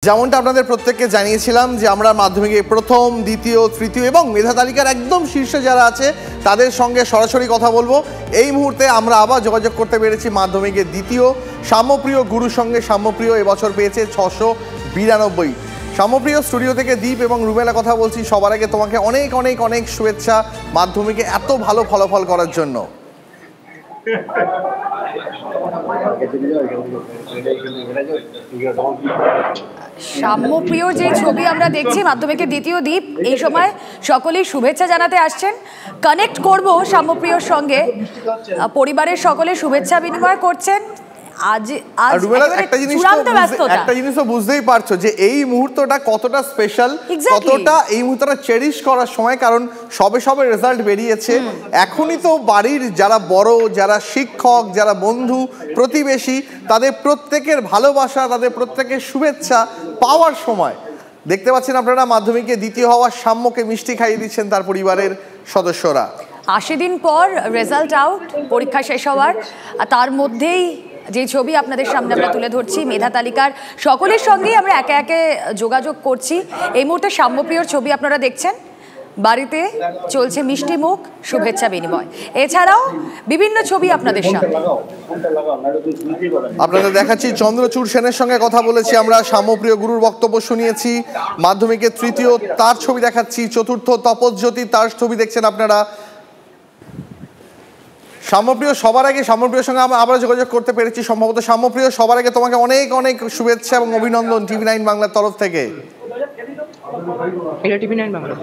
যেমনটা আপনাদের প্রত্যেককে জানিয়েছিলাম যে আমরা মাধ্যমিকে প্রথম, দ্বিতীয়, তৃতীয় এবং মেধা তালিকার একদম শীর্ষে যারা আছে তাদের সঙ্গে সরাসরি কথা বলবো। এই মুহূর্তে আমরা আবার যোগাযোগ করতে পেরেছি মাধ্যমিকের দ্বিতীয় সাম্যপ্রিয় গুরুর সঙ্গে। সাম্যপ্রিয় এবছর পেয়েছে 692। সাম্যপ্রিয়, স্টুডিও থেকে দীপ এবং রুমেলা কথা বলছি। সবার আগে তোমাকে অনেক অনেক অনেক শুভেচ্ছা মাধ্যমিকে এত ভালো ফলাফল করার জন্য। সাম্যপ্রিয় যে ছবি আমরা দেখছি মাধ্যমিকের দ্বিতীয় দ্বীপ, এই সময় সকলেই শুভেচ্ছা জানাতে আসছেন। কানেক্ট করব সাম্যপ্রিয়র সঙ্গে, পরিবারের সকলে শুভেচ্ছা বিনিময় করছেন। একটা জিনিস তো বুঝতেই পারছো যে এই মুহূর্তটা কতটা স্পেশাল, কতটা এই মুহূর্তটা চেরিশ করার সময়, কারণ সবে সবে রেজাল্ট বেরিয়েছে। এখনই তো বাড়ির যারা বড়, যারা শিক্ষক, যারা বন্ধু, প্রতিবেশী, তাদের প্রত্যেকের ভালোবাসা, তাদের প্রত্যেকের শুভেচ্ছা পাওয়ার সময়। দেখতে পাচ্ছেন আপনারা মাধ্যমিকে দ্বিতীয় হওয়ার সাম্যকে মিষ্টি খাইয়ে দিচ্ছেন তার পরিবারের সদস্যরা। 80 দিন পর রেজাল্ট আউট, পরীক্ষা শেষ হওয়ার, তার মধ্যেই যে ছবি আপনাদের সামনে আমরা তুলে ধরছি মেধা তালিকার সকলের সঙ্গেই আমরা একে একে যোগাযোগ করছি। এই মুহূর্তে সাম্যপ্রিয়র ছবি আপনারা দেখছেন। বাড়িতে চলছে মিষ্টি মুখ, শুভেচ্ছা বিনিময়, এছাড়াও বিভিন্ন ছবি আপনাদের সামনে। আপনাদের দেখাচ্ছি চন্দ্রচূড় সেনের সঙ্গে কথা বলেছি আমরা। সাম্যপ্রিয় গুরুর বক্তব্য শুনিয়েছি। মাধ্যমিকের তৃতীয়, তার ছবি দেখাচ্ছি। চতুর্থ তপজ্যোতি, তার ছবি দেখছেন আপনারা। সাম্যপ্রিয়, সবার আগে সাম্যপ্রিয়র সঙ্গে আবার যোগাযোগ করতে পেরেছি সম্ভবত। সাম্যপ্রিয়, সবার আগে তোমাকে অনেক অনেক শুভেচ্ছা এবং অভিনন্দন TV9 বাংলার তরফ থেকে। এটা TV9 বাংলা।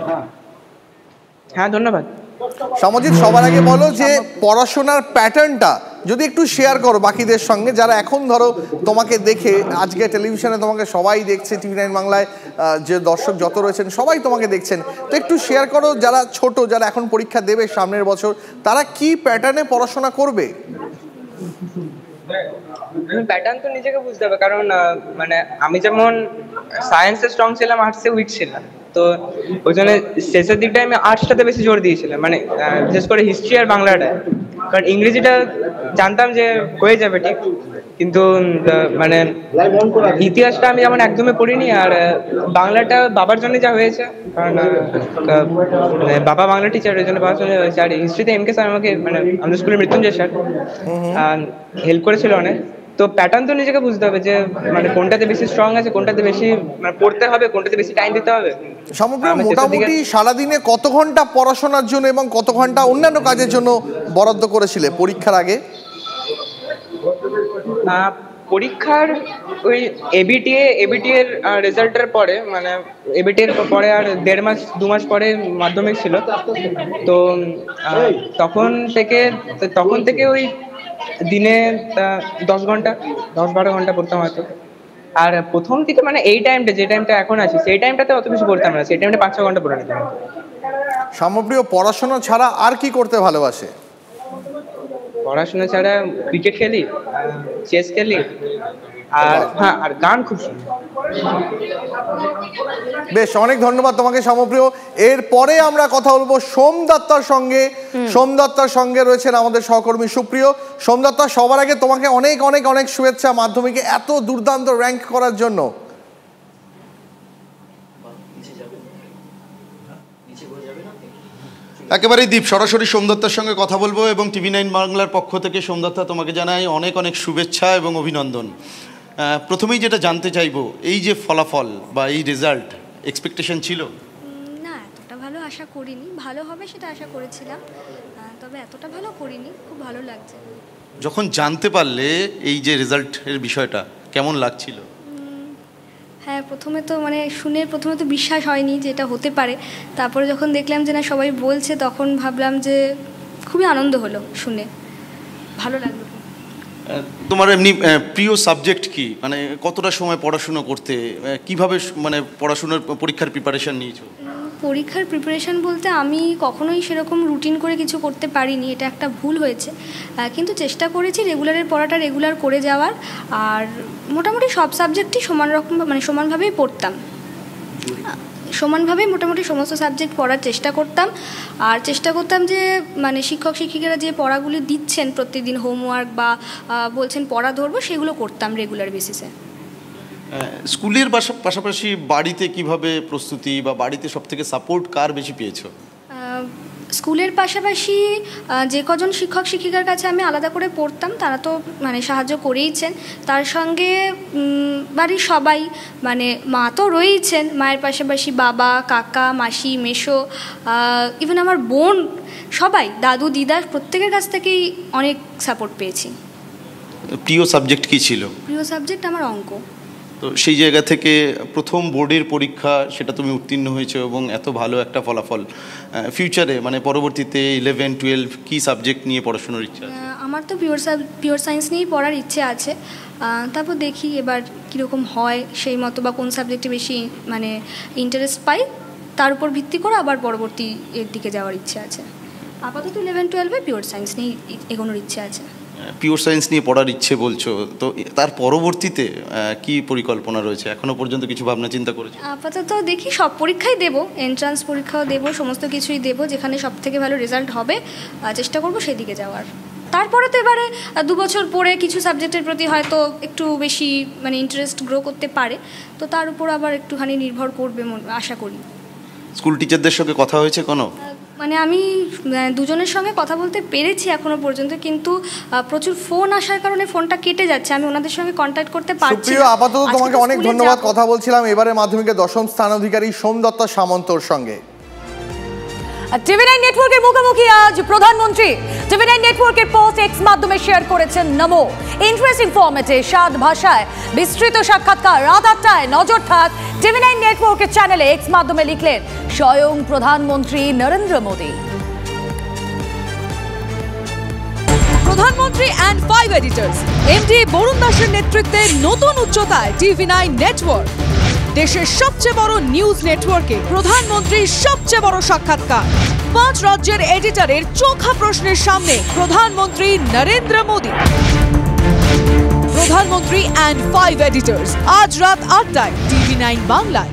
হ্যাঁ, ধন্যবাদ। সামজিৎ, সবার আগে বলো যে পড়াশোনার প্যাটার্নটা যদি একটু শেয়ার করো বাকিদের সঙ্গে, যারা এখন ধরো তোমাকে দেখে, আজকে টেলিভিশনে তোমাকে সবাই দেখছে, TV9 বাংলায় যে দর্শক যত রয়েছেন সবাই তোমাকে দেখছেন, তো একটু শেয়ার করো যারা ছোট, যারা এখন পরীক্ষা দেবে সামনের বছর, তারা কি প্যাটার্নে পড়াশোনা করবে। প্যাটার্ন তো নিজেকে বুঝতে হবে, কারণ মানে আমি যেমন সায়েন্সে স্ট্রং ছিলাম, আর্টসে উইক ছিলাম, তো ওই জন্য শেষের দিকটায় আমি আর্টসটাতে বেশি জোর দিয়েছিলাম, মানে বিশেষ করে হিস্ট্রি আর বাংলাটা। কারণ ইংরেজিটা জানতাম যে হয়ে যাবে ঠিক, কিন্তু মানে ইতিহাসটা আমি যেমন একদমই পড়িনি, আর বাংলাটা বাবার জন্য যা হয়েছে, কারণ বাবা বাংলা টিচার, ওই জন্য বাবার জন্য হয়েছে। আর হিস্ট্রিতে MK স্যার আমাকে, মানে আমাদের স্কুলের মৃত্যুঞ্জয় স্যার হেল্প করেছিল অনেক। তো প্যাটার্ন তো নিজেকে বুঝতে হবে যে মানে কোনটাতে বেশি স্ট্রং আছে, কোনটাতে বেশি মানে পড়তে হবে, কোনটাতে বেশি টাইম দিতে হবে। মোটামুটি সারাদিনে কত ঘন্টা পড়াশোনার জন্য এবং কত ঘন্টা অন্যান্য কাজের জন্য বরাদ্দ করেছিলে পরীক্ষার আগে? পরীক্ষার ওই এবিটি এর রেজাল্টের পরে, মানে এবিটি এর পরে আর 1.5 মাস 2 মাস পরে মাধ্যমিক ছিল, তো তখন থেকে ওই দিনে 10-12 ঘন্টা পড়তাম হয়তো। আর প্রথম থেকে মানে এই টাইমটা, যে টাইমটা এখন আছি, সেই টাইমটাতে অত বেশি পড়তাম না, সেই টাইমটা 5-6 ঘন্টা পড়ে নিতাম। সাম্যপ্রিয় পড়াশোনা ছাড়া আর কি করতে ভালোবাসে? পড়াশোনা ছাড়া ক্রিকেট খেলি, চেস খেলি, আর হ্যাঁ, আর গান খুব শুনি। বেশ, অনেক ধন্যবাদ তোমাকে সাম্যপ্রিয়। এরপরে আমরা কথা বলবো সোমদত্তার সঙ্গে। সোমদত্তার সঙ্গে রয়েছেন আমাদের সহকর্মী সুপ্রিয়। সোমদত্তা, সবার আগে তোমাকে অনেক অনেক অনেক শুভেচ্ছা মাধ্যমিকে এত দুর্দান্ত র্যাঙ্ক করার জন্য। একেবারেই দীপ, সরাসরি সোমদত্তার সঙ্গে কথা বলবো এবং TV9 বাংলার পক্ষ থেকে সোমদত্তা তোমাকে জানাই অনেক অনেক শুভেচ্ছা এবং অভিনন্দন। প্রথমেই যেটা জানতে চাইবো, এই যে ফলাফল বা এই রেজাল্ট, এক্সপেকটেশন ছিল? না, এতটা ভালো আশা করিনি। ভালো হবে সেটা আশা করেছিলাম, তবে এতটা ভালো করিনি। খুব ভালো লাগছে। যখন জানতে পারলে এই যে রেজাল্টের বিষয়টা, কেমন লাগছিল? হ্যাঁ, প্রথমে তো বিশ্বাস হয়নি যে এটা হতে পারে। তারপরে যখন দেখলাম যে না সবাই বলছে, তখন ভাবলাম যে খুবই আনন্দ হলো শুনে, ভালো লাগলো। তোমার এমনি প্রিয় সাবজেক্ট কি? মানে কতটা সময় পড়াশুনো করতে, কিভাবে মানে পড়াশোনার পরীক্ষার প্রিপারেশন নিয়েছো? পরীক্ষার প্রিপারেশান বলতে আমি কখনোই সেরকম রুটিন করে কিছু করতে পারিনি, এটা একটা ভুল হয়েছে। কিন্তু চেষ্টা করেছি রেগুলারের পড়াটা রেগুলার করে যাওয়ার, আর মোটামুটি সব সাবজেক্টই সমানভাবেই পড়তাম। সমানভাবেই মোটামুটি সমস্ত সাবজেক্ট পড়ার চেষ্টা করতাম, আর চেষ্টা করতাম যে মানে শিক্ষক শিক্ষিকারা যে পড়াগুলি দিচ্ছেন প্রত্যেকদিন হোমওয়ার্ক বা বলছেন পড়া ধরবো, সেগুলো করতাম রেগুলার বেসিসে। স্কুলের পাশাপাশি বাড়িতে কিভাবে প্রস্তুতি বা বাড়িতে সব থেকে সাপোর্ট কার বেশি পেয়েছো? স্কুলের পাশাপাশি যে কজন শিক্ষক শিক্ষিকার কাছে আমি আলাদা করে পড়তাম তারা তো মানে সাহায্য করেইছেন, তার সঙ্গে বাড়ির সবাই, মানে মা তো রয়েইছেন, মায়ের পাশাপাশি বাবা, কাকা, মাসি, মেসো, ইভেন আমার বোন, সবাই, দাদু, দিদা, প্রত্যেকের কাছ থেকেই অনেক সাপোর্ট পেয়েছি। প্রিয় সাবজেক্ট কি ছিল? প্রিয় সাবজেক্ট আমার অঙ্ক। তো সেই জায়গা থেকে প্রথম বোর্ডের পরীক্ষা সেটা তুমি উত্তীর্ণ হয়েছো এবং এত ভালো একটা ফলাফল, ফিউচারে মানে পরবর্তীতে 11-12 কী সাবজেক্ট নিয়ে পড়াশোনার ইচ্ছা আছে? আমার তো পিওর সায়েন্স নিয়েই পড়ার ইচ্ছে আছে, তারপর দেখি এবার কীরকম হয় সেই মতো, বা কোন সাবজেক্টে বেশি মানে ইন্টারেস্ট পাই তার উপর ভিত্তি করে আবার পরবর্তী এর দিকে যাওয়ার ইচ্ছে আছে। আপাতত 11-12 পিওর সায়েন্স নিয়ে এগোনোর ইচ্ছে আছে। পিওর সায়েন্স নিয়ে পড়ার ইচ্ছে বলছো, তো তার পরবর্তীতে কি পরিকল্পনা রয়েছে? এখনো পর্যন্ত কিছু ভাবনা চিন্তা করেছো? আপাতত দেখি সব পরীক্ষাই দেবো, এন্ট্রান্স পরীক্ষাও দেবো, সমস্ত কিছুই দেবো, যেখানে সব থেকে ভালো রেজাল্ট হবে চেষ্টা করবো সেদিকে যাওয়ার। তারপরে তো এবারে 2 বছর পরে কিছু সাবজেক্টের প্রতি হয়তো একটু বেশি মানে ইন্টারেস্ট গ্রো করতে পারে, তো তার উপর আবার একটুখানি নির্ভর করবে আশা করি। স্কুল টিচারদের সঙ্গে কথা হয়েছে কোনো? মানে আমি দুজনের সঙ্গে কথা বলতে পেরেছি এখনো পর্যন্ত, কিন্তু প্রচুর ফোন আসার কারণে ফোনটা কেটে যাচ্ছে, আমি ওনাদের সঙ্গে কন্ট্যাক্ট করতে পারছি না। আপাতত তোমাকে অনেক ধন্যবাদ। কথা বলছিলাম এবারে মাধ্যমিকে 10ম স্থান অধিকারী সোমদত্ত সামন্তর সঙ্গে। টিভি9 নেটওয়ার্কের মুখোমুখি আজ প্রধানমন্ত্রী। টিভি9 নেটওয়ার্কের পোস্ট এক্স মাধ্যমে শেয়ার করেছেন নমো। ইন্টারেস্টিং ফরম্যাটে 7 ভাষায় বিস্তৃত সাক্ষাৎকার। রাত 8টায় নজর থাক টিভি9 নেটওয়ার্কের চ্যানেলে। এক্স মাধ্যমে লিখলেন স্বয়ং প্রধানমন্ত্রী নরেন্দ্র মোদী। প্রধানমন্ত্রী অ্যান্ড 5 এডিটর্স এমডি বরুণ দাসের নেতৃত্বে নতুন উচ্চতায় টিভি9 নেটওয়ার্ক। দেশের সবচেয়ে বড় নিউজ নেটওয়ার্কে প্রধানমন্ত্রীর সবচেয়ে বড় সাক্ষাৎকার। 5 রাজ্যের এডিটরের চোখা প্রশ্নের সামনে প্রধানমন্ত্রী নরেন্দ্র মোদী। প্রধানমন্ত্রী অ্যান্ড 5 এডিটর্স আজ রাত 8টায় টিভি9 বাংলায়।